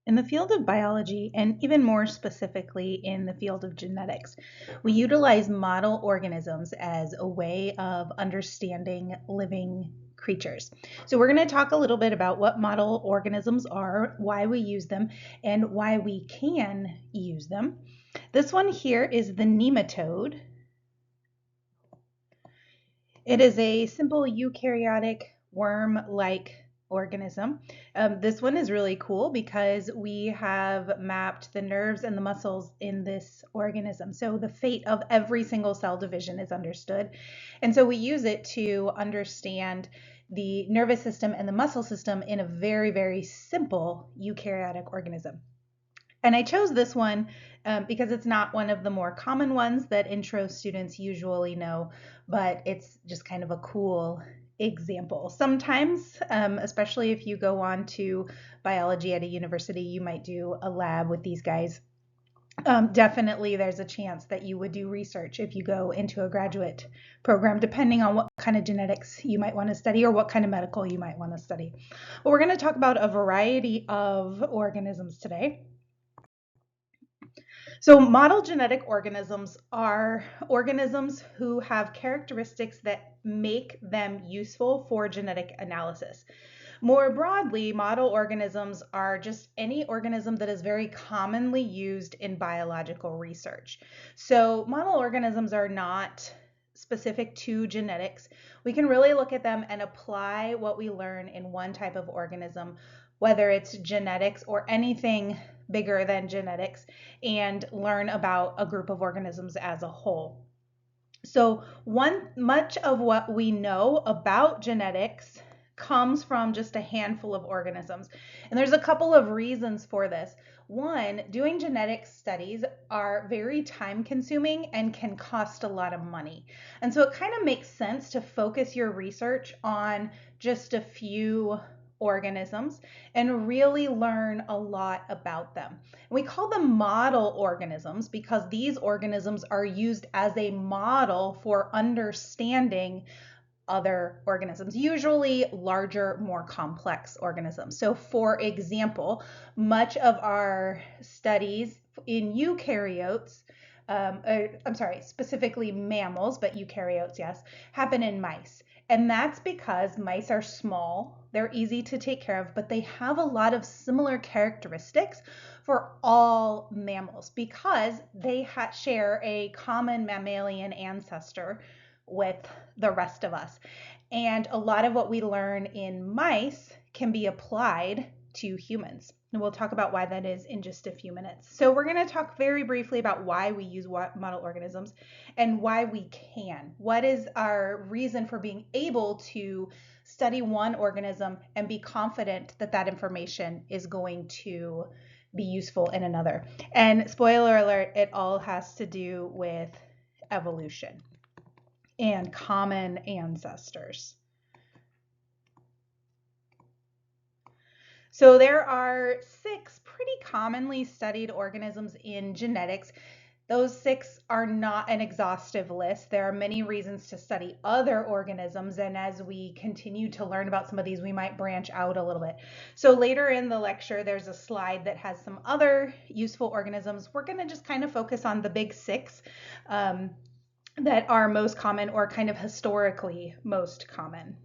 In the field of biology, and even more specifically in the field of genetics, we utilize model organisms as a way of understanding living creatures. So we're going to talk a little bit about what model organisms are, why we use them, and why we can use them. This one here is the nematode. It is a simple eukaryotic worm-like organism. This one is really cool because we have mapped the nerves and the muscles in this organism. So the fate of every single cell division is understood. And so we use it to understand the nervous system and the muscle system in a very, very simple eukaryotic organism. And I chose this one because it's not one of the more common ones that intro students usually know, but it's just kind of a cool example. Sometimes, especially if you go on to biology at a university, you might do a lab with these guys. Definitely there's a chance that you would do research if you go into a graduate program, depending on what kind of genetics you might want to study or what kind of medical you might want to study. But we're going to talk about a variety of organisms today. So model genetic organisms are organisms who have characteristics that make them useful for genetic analysis. More broadly, model organisms are just any organism that is very commonly used in biological research. So model organisms are not specific to genetics. We can really look at them and apply what we learn in one type of organism, whether it's genetics or anything bigger than genetics, and learn about a group of organisms as a whole. So much of what we know about genetics comes from just a handful of organisms. And there's a couple of reasons for this. One, doing genetic studies are very time consuming and can cost a lot of money. And so it kind of makes sense to focus your research on just a few organisms and really learn a lot about them. We call them model organisms because these organisms are used as a model for understanding other organisms, usually larger, more complex organisms. So for example, much of our studies in eukaryotes, specifically mammals, but eukaryotes, yes, happen in mice. And that's because mice are small, they're easy to take care of, but they have a lot of similar characteristics for all mammals because they share a common mammalian ancestor with the rest of us. And a lot of what we learn in mice can be applied to humans. And we'll talk about why that is in just a few minutes. So we're going to talk very briefly about why we use model organisms and why we can. What is our reason for being able to study one organism and be confident that that information is going to be useful in another? And spoiler alert, it all has to do with evolution and common ancestors. So there are 6 pretty commonly studied organisms in genetics. Those 6 are not an exhaustive list. There are many reasons to study other organisms, and as we continue to learn about some of these, we might branch out a little bit. So later in the lecture, there's a slide that has some other useful organisms. We're going to just kind of focus on the big 6 that are most common or kind of historically most common.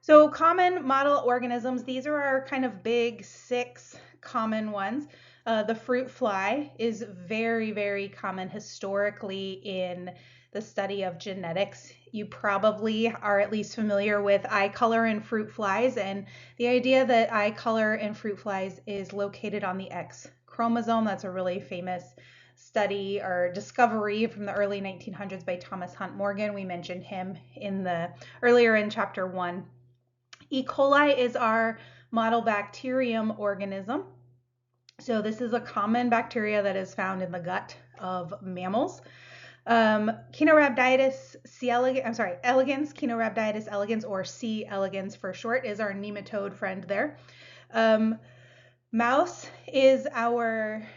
So common model organisms, these are our kind of big 6 common ones. The fruit fly is very, very common historically in the study of genetics. You probably are at least familiar with eye color in fruit flies, and the idea that eye color in fruit flies is located on the X chromosome. That's a really famous study or discovery from the early 1900s by Thomas Hunt Morgan. We mentioned him earlier in chapter 1. E. coli is our model bacterium organism. So this is a common bacteria that is found in the gut of mammals. Caenorhabditis elegans, Caenorhabditis elegans, or C. elegans for short, is our nematode friend there. Mouse is our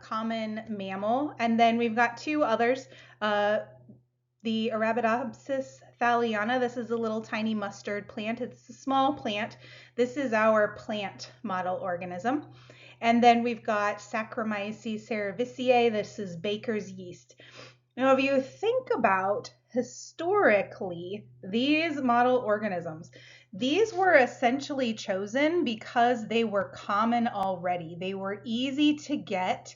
common mammal, and then we've got 2 others. The Arabidopsis Thaliana. This is a little tiny mustard plant. It's a small plant. This is our plant model organism. And then we've got Saccharomyces cerevisiae. This is baker's yeast. Now, if you think about historically these model organisms, these were essentially chosen because they were common already. They were easy to get.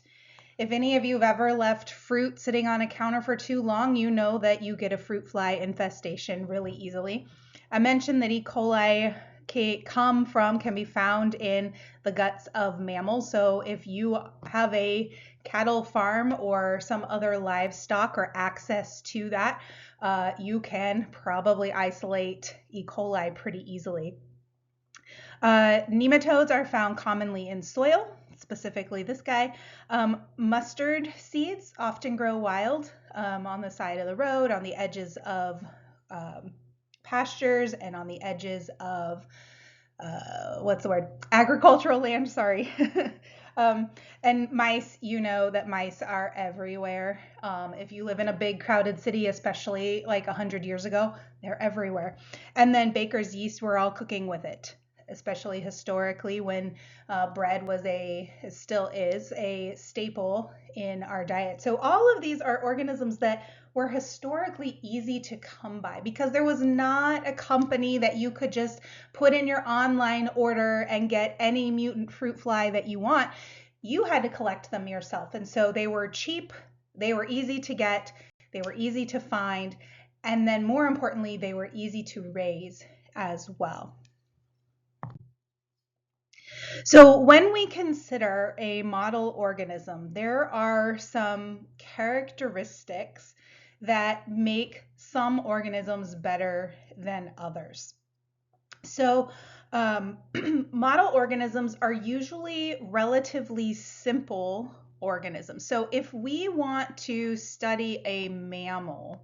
If any of you have ever left fruit sitting on a counter for too long, you know that you get a fruit fly infestation really easily. I mentioned that E. coli can be found in the guts of mammals. So if you have a cattle farm or some other livestock or access to that, you can probably isolate E. coli pretty easily. Nematodes are found commonly in soil, specifically this guy. Mustard seeds often grow wild on the side of the road, on the edges of pastures, and on the edges of agricultural land, sorry. And mice, you know that mice are everywhere. If you live in a big crowded city, especially like 100 years ago, they're everywhere. And then baker's yeast, we're all cooking with it, especially historically when bread still is a staple in our diet. So all of these are organisms that were historically easy to come by because there was not a company that you could just put in your online order and get any mutant fruit fly that you want. You had to collect them yourself. And so they were cheap, they were easy to get, they were easy to find, and then more importantly, they were easy to raise as well. So when we consider a model organism, there are some characteristics that make some organisms better than others. So model organisms are usually relatively simple organisms. So if we want to study a mammal,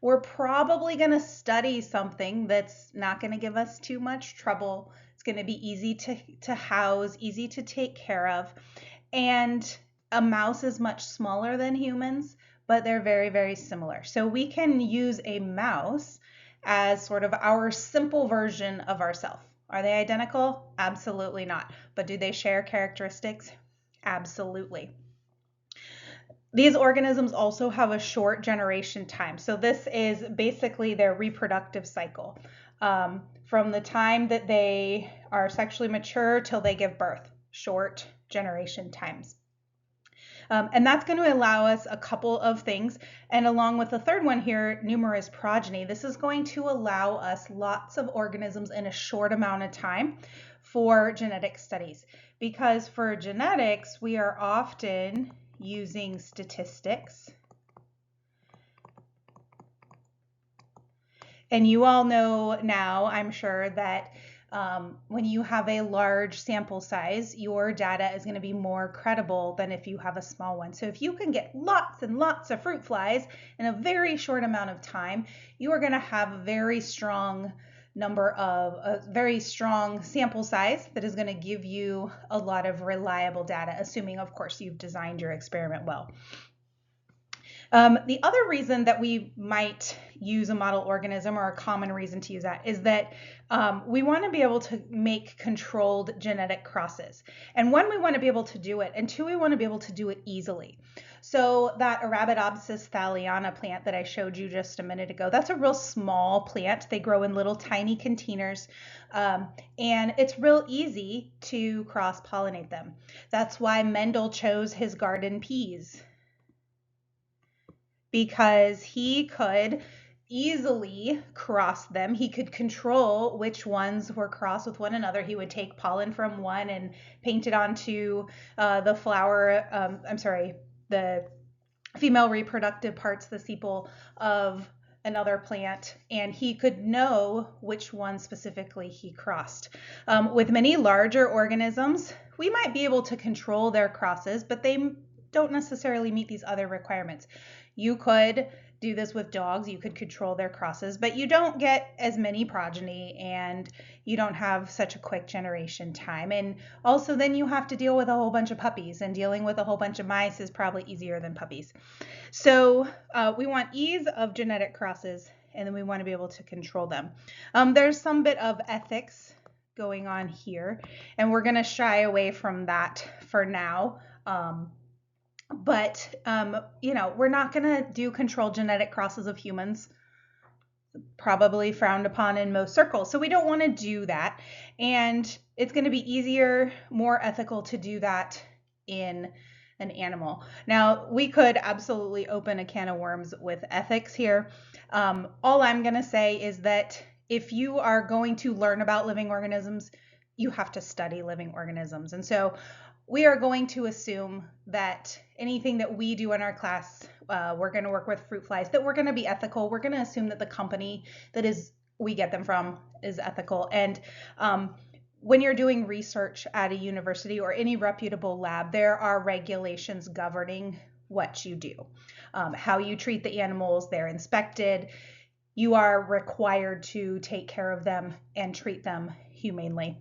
we're probably going to study something that's not going to give us too much trouble. It's going to be easy to house, easy to take care of. And a mouse is much smaller than humans, but they're very, very similar. So we can use a mouse as sort of our simple version of ourselves. Are they identical? Absolutely not. But do they share characteristics? Absolutely. These organisms also have a short generation time. So this is basically their reproductive cycle. From the time that they are sexually mature till they give birth, short generation times. And that's going to allow us a couple of things. And along with the third one here, numerous progeny, this is going to allow us lots of organisms in a short amount of time for genetic studies. Because for genetics, we are often using statistics. And you all know now, I'm sure, that when you have a large sample size, your data is going to be more credible than if you have a small one. So if you can get lots and lots of fruit flies in a very short amount of time, you are going to have a very strong sample size that is going to give you a lot of reliable data, assuming, of course, you've designed your experiment well. The other reason that we might use a model organism, or a common reason to use that, is that we want to be able to make controlled genetic crosses. And one, we want to be able to do it, and two, we want to be able to do it easily. So that Arabidopsis thaliana plant that I showed you just a minute ago, that's a real small plant. They grow in little tiny containers, and it's real easy to cross-pollinate them. That's why Mendel chose his garden peas, because he could easily cross them. He could control which ones were crossed with one another. He would take pollen from one and paint it onto the female reproductive parts, the sepal of another plant, and he could know which one specifically he crossed. With many larger organisms, we might be able to control their crosses, but they don't necessarily meet these other requirements. You could do this with dogs, you could control their crosses, but you don't get as many progeny and you don't have such a quick generation time. And also then you have to deal with a whole bunch of puppies, and dealing with a whole bunch of mice is probably easier than puppies. So we want ease of genetic crosses and then we want to be able to control them. There's some bit of ethics going on here, and we're going to shy away from that for now. But we're not going to do controlled genetic crosses of humans. Probably frowned upon in most circles. So we don't want to do that. And it's going to be easier, more ethical to do that in an animal. Now, we could absolutely open a can of worms with ethics here. All I'm going to say is that if you are going to learn about living organisms, you have to study living organisms. And so we are going to assume that anything that we do in our class, we're going to work with fruit flies, that we're going to be ethical. We're going to assume that the company that we get them from is ethical. And when you're doing research at a university or any reputable lab, there are regulations governing what you do, how you treat the animals. They're inspected. You are required to take care of them and treat them humanely.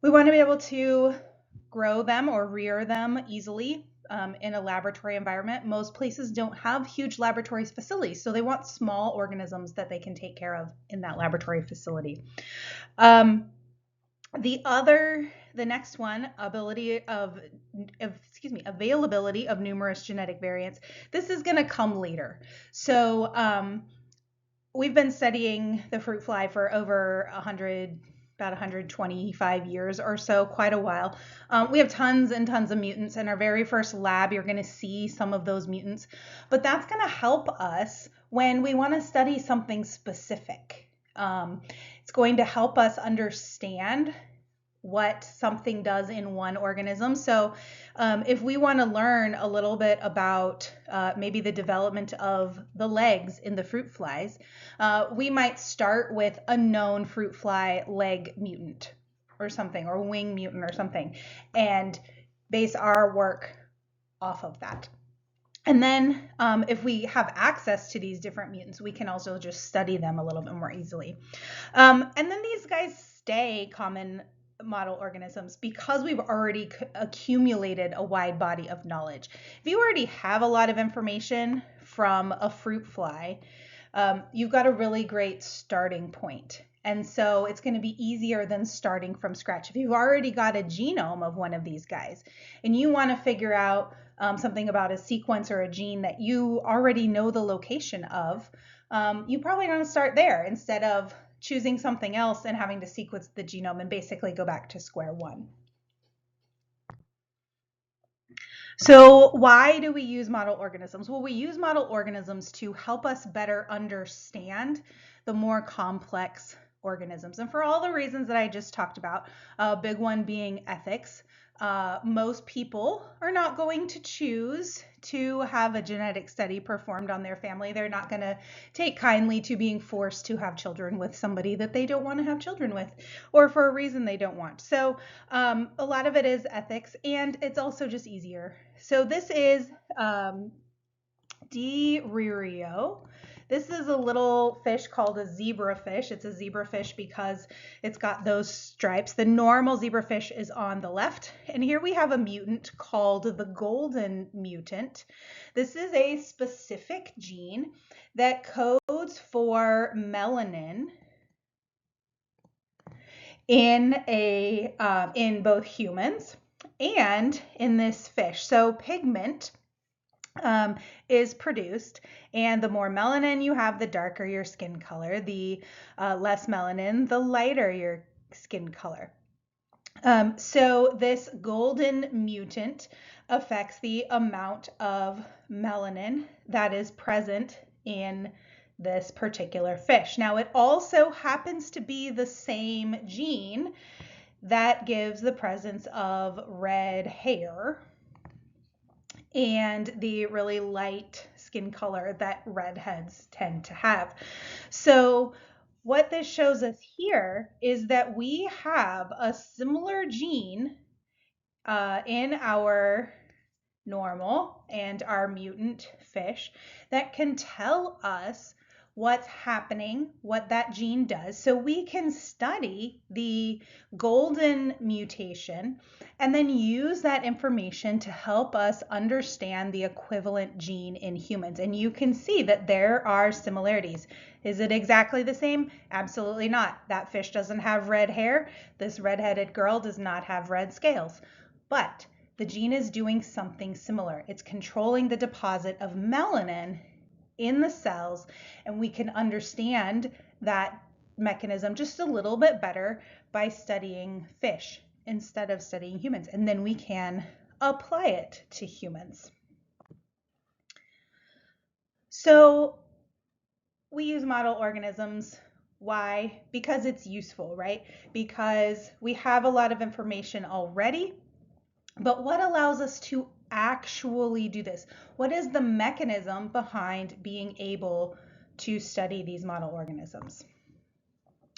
We want to be able to grow them or rear them easily in a laboratory environment. Most places don't have huge laboratory facilities, so they want small organisms that they can take care of in that laboratory facility. The next one, availability of numerous genetic variants. This is going to come later. So we've been studying the fruit fly for over about 125 years or so, quite a while. We have tons and tons of mutants. In our very first lab, you're going to see some of those mutants, but that's going to help us when we want to study something specific. It's going to help us understand what something does in one organism. So if we want to learn a little bit about maybe the development of the legs in the fruit flies, we might start with a known fruit fly leg mutant or something, or wing mutant or something, and base our work off of that. And then if we have access to these different mutants, we can also just study them a little bit more easily. And then these guys stay common model organisms because we've already accumulated a wide body of knowledge. If you already have a lot of information from a fruit fly, you've got a really great starting point. And so it's going to be easier than starting from scratch. If you've already got a genome of one of these guys and you want to figure out something about a sequence or a gene that you already know the location of, you probably want to start there instead of choosing something else and having to sequence the genome and basically go back to square one. So why do we use model organisms? Well, we use model organisms to help us better understand the more complex organisms. And for all the reasons that I just talked about, a big one being ethics. Most people are not going to choose to have a genetic study performed on their family. They're not going to take kindly to being forced to have children with somebody that they don't want to have children with, or for a reason they don't want. So a lot of it is ethics, and it's also just easier. So this is D. Ririo. This is a little fish called a zebrafish. It's a zebrafish because it's got those stripes. The normal zebrafish is on the left. And here we have a mutant called the golden mutant. This is a specific gene that codes for melanin in both humans and in this fish. So pigment is produced, and the more melanin you have, the darker your skin color. The less melanin, the lighter your skin color. So this golden mutant affects the amount of melanin that is present in this particular fish. Now, it also happens to be the same gene that gives the presence of red hair and the really light skin color that redheads tend to have. So what this shows us here is that we have a similar gene in our normal and our mutant fish that can tell us what's happening, what that gene does, so we can study the golden mutation and then use that information to help us understand the equivalent gene in humans. And you can see that there are similarities. Is it exactly the same? Absolutely not. That fish doesn't have red hair. This redheaded girl does not have red scales. But the gene is doing something similar. It's controlling the deposit of melanin in the cells, and we can understand that mechanism just a little bit better by studying fish instead of studying humans, and then we can apply it to humans. So we use model organisms. Why? Because it's useful, right? Because we have a lot of information already. But what allows us to actually do this? What is the mechanism behind being able to study these model organisms?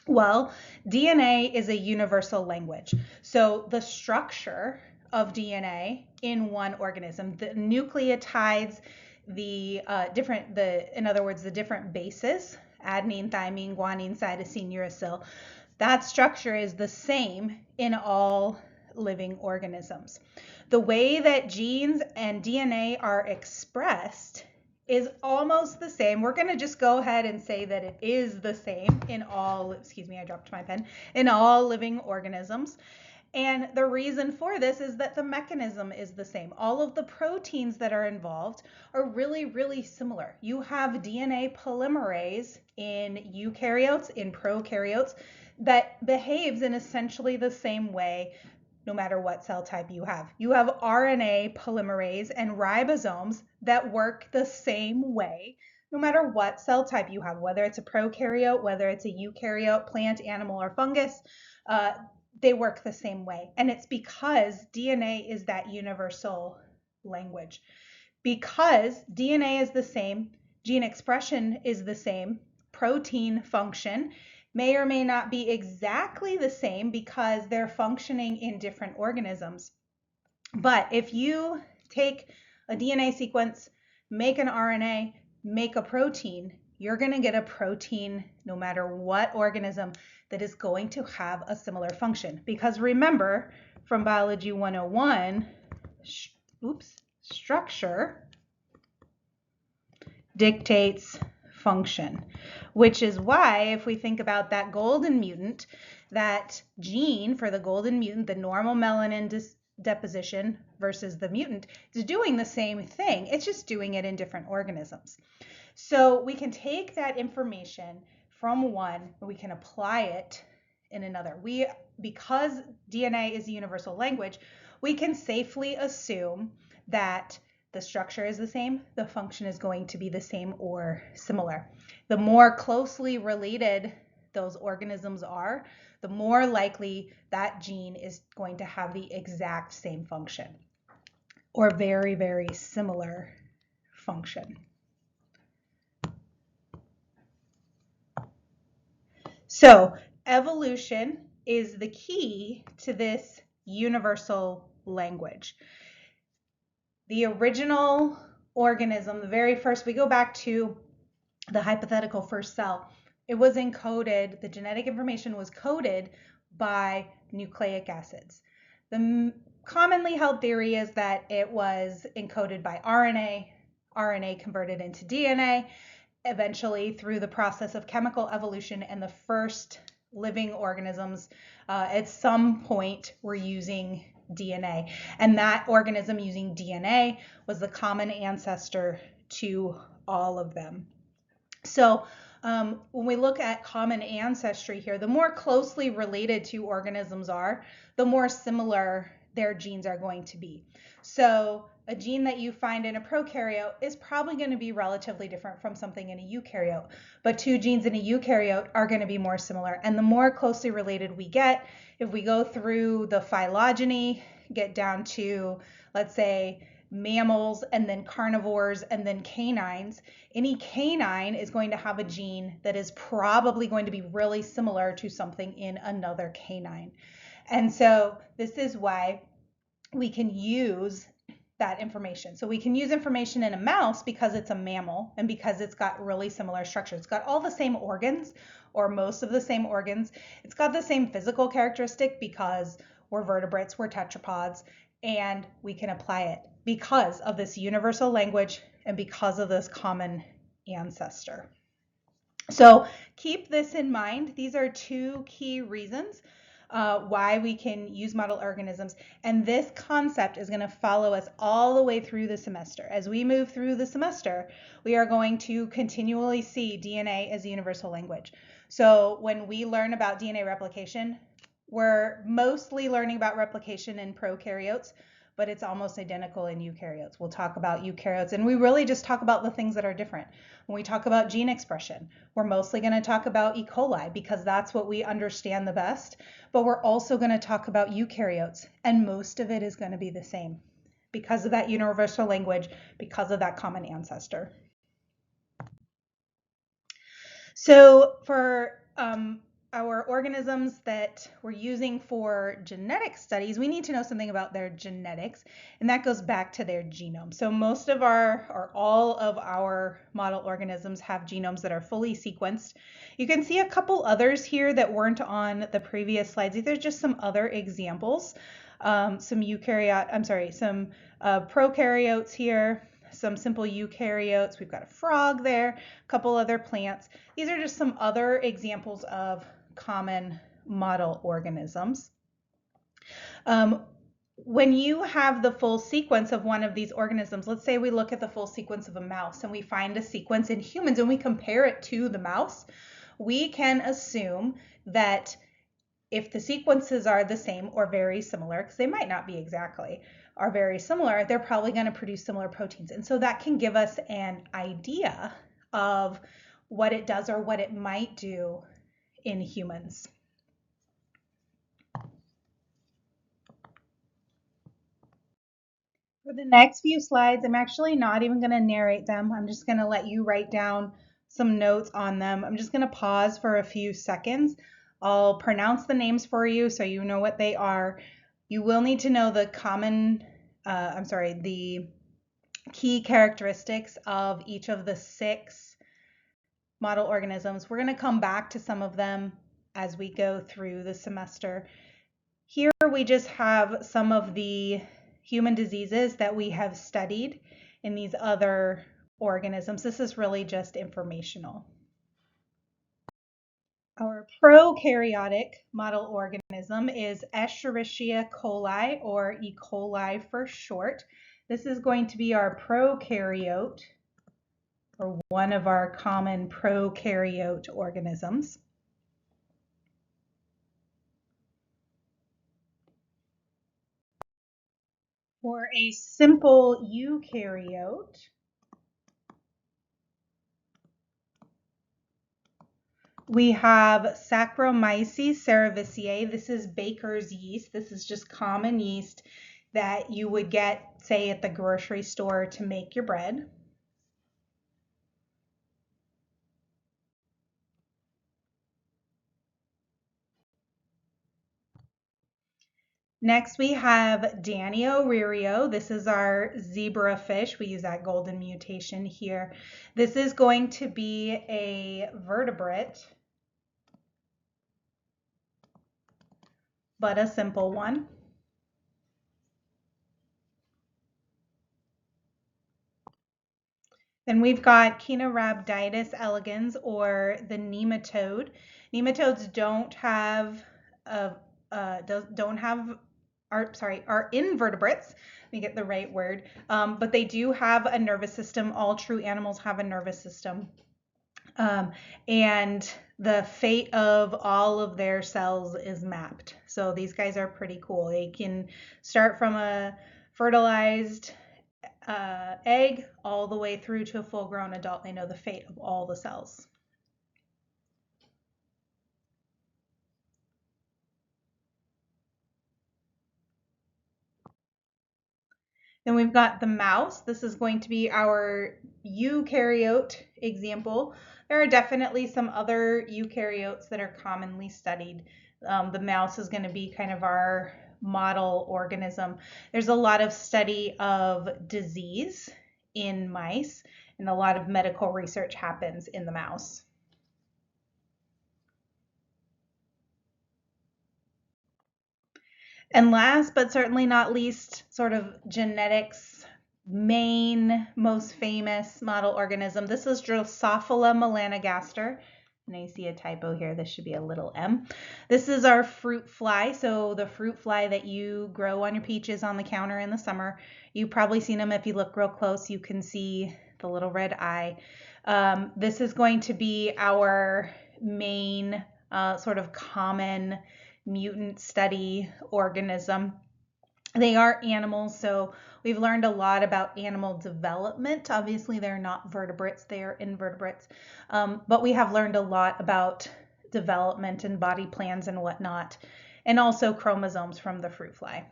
Well, DNA is a universal language. So the structure of DNA in one organism, the nucleotides, in other words, the different bases, adenine, thymine, guanine, cytosine, uracil, that structure is the same in all living organisms. The way that genes and DNA are expressed is almost the same. We're going to just go ahead and say that it is the same in all, excuse me, I dropped my pen, in all living organisms. And the reason for this is that the mechanism is the same. All of the proteins that are involved are really, really similar. You have DNA polymerase in eukaryotes, in prokaryotes, that behaves in essentially the same way no matter what cell type you have. You have RNA polymerase and ribosomes that work the same way no matter what cell type you have, whether it's a prokaryote, whether it's a eukaryote, plant, animal, or fungus. They work the same way. And it's because DNA is that universal language. Because DNA is the same, gene expression is the same, protein function may or may not be exactly the same because they're functioning in different organisms. But if you take a DNA sequence, make an RNA, make a protein, you're going to get a protein no matter what organism that is going to have a similar function. Because remember from Biology 101, structure dictates function, which is why if we think about that golden mutant, that gene for the golden mutant, the normal melanin deposition versus the mutant, is doing the same thing. It's just doing it in different organisms. So we can take that information from one and we can apply it in another. Because DNA is a universal language, we can safely assume that the structure is the same, the function is going to be the same or similar. The more closely related those organisms are, the more likely that gene is going to have the exact same function or very, very similar function. So evolution is the key to this universal language. The original organism, the very first, we go back to the hypothetical first cell. It was encoded, the genetic information was coded by nucleic acids. The commonly held theory is that it was encoded by RNA, RNA converted into DNA, eventually through the process of chemical evolution, and the first living organisms at some point were using DNA. And that organism using DNA was the common ancestor to all of them. So when we look at common ancestry here, the more closely related two organisms are, the more similar their genes are going to be. So a gene that you find in a prokaryote is probably going to be relatively different from something in a eukaryote, but two genes in a eukaryote are going to be more similar. And the more closely related we get, if we go through the phylogeny, get down to, let's say, mammals and then carnivores and then canines, any canine is going to have a gene that is probably going to be really similar to something in another canine. And so this is why we can use that information. So we can use information in a mouse because it's a mammal and because it's got really similar structure. It's got all the same organs, or most of the same organs. It's got the same physical characteristic because we're vertebrates, we're tetrapods, and we can apply it because of this universal language and because of this common ancestor. So keep this in mind. These are two key reasons why we can use model organisms. And this concept is going to follow us all the way through the semester. As we move through the semester, we are going to continually see DNA as a universal language. So when we learn about DNA replication, we're mostly learning about replication in prokaryotes, but it's almost identical in eukaryotes. We'll talk about eukaryotes, and we really just talk about the things that are different. When we talk about gene expression, we're mostly going to talk about E. coli because that's what we understand the best, but we're also going to talk about eukaryotes, and most of it is going to be the same because of that universal language, because of that common ancestor. So for our organisms that we're using for genetic studies, we need to know something about their genetics, and that goes back to their genome. So most of our, or all of our model organisms have genomes that are fully sequenced. You can see a couple others here that weren't on the previous slides. These are just some other examples. Some prokaryotes here, some simple eukaryotes. We've got a frog there, a couple other plants. These are just some other examples of common model organisms. When you have the full sequence of one of these organisms, let's say we look at the full sequence of a mouse and we find a sequence in humans and we compare it to the mouse, we can assume that if the sequences are the same or very similar, because they might not be exactly, are very similar, they're probably going to produce similar proteins. And so that can give us an idea of what it does or what it might do in humans. For the next few slides, I'm actually not even going to narrate them. I'm just going to let you write down some notes on them. I'm just going to pause for a few seconds. I'll pronounce the names for you so you know what they are. You will need to know the the key characteristics of each of the 6 model organisms. We're going to come back to some of them as we go through the semester. Here we just have some of the human diseases that we have studied in these other organisms. This is really just informational. Our prokaryotic model organism is Escherichia coli, or E. coli for short. This is going to be our prokaryote, or one of our common prokaryote organisms. For a simple eukaryote, we have Saccharomyces cerevisiae. This is baker's yeast. This is just common yeast that you would get, say, at the grocery store to make your bread. Next, we have Danio. This is our zebrafish. We use that golden mutation here. This is going to be a vertebrate, but a simple one. Then we've got Caenorhabditis elegans, or the nematode. Nematodes are invertebrates. Let me get the right word. But they do have a nervous system. All true animals have a nervous system. And the fate of all of their cells is mapped. So these guys are pretty cool. They can start from a fertilized egg all the way through to a full-grown adult. They know the fate of all the cells. Then we've got the mouse. This is going to be our eukaryote example. There are definitely some other eukaryotes that are commonly studied. The mouse is going to be kind of our model organism. There's a lot of study of disease in mice, and a lot of medical research happens in the mouse. And last but certainly not least, sort of genetics main most famous model organism. This is Drosophila melanogaster. And I see a typo here. This should be a little m. This is our fruit fly. So the fruit fly that you grow on your peaches on the counter in the summer. You've probably seen them. If you look real close, you can see the little red eye. This is going to be our main sort of common mutant study organism. They are animals, so we've learned a lot about animal development. Obviously, they're not vertebrates, they are invertebrates, but we have learned a lot about development and body plans and whatnot, and also chromosomes from the fruit fly.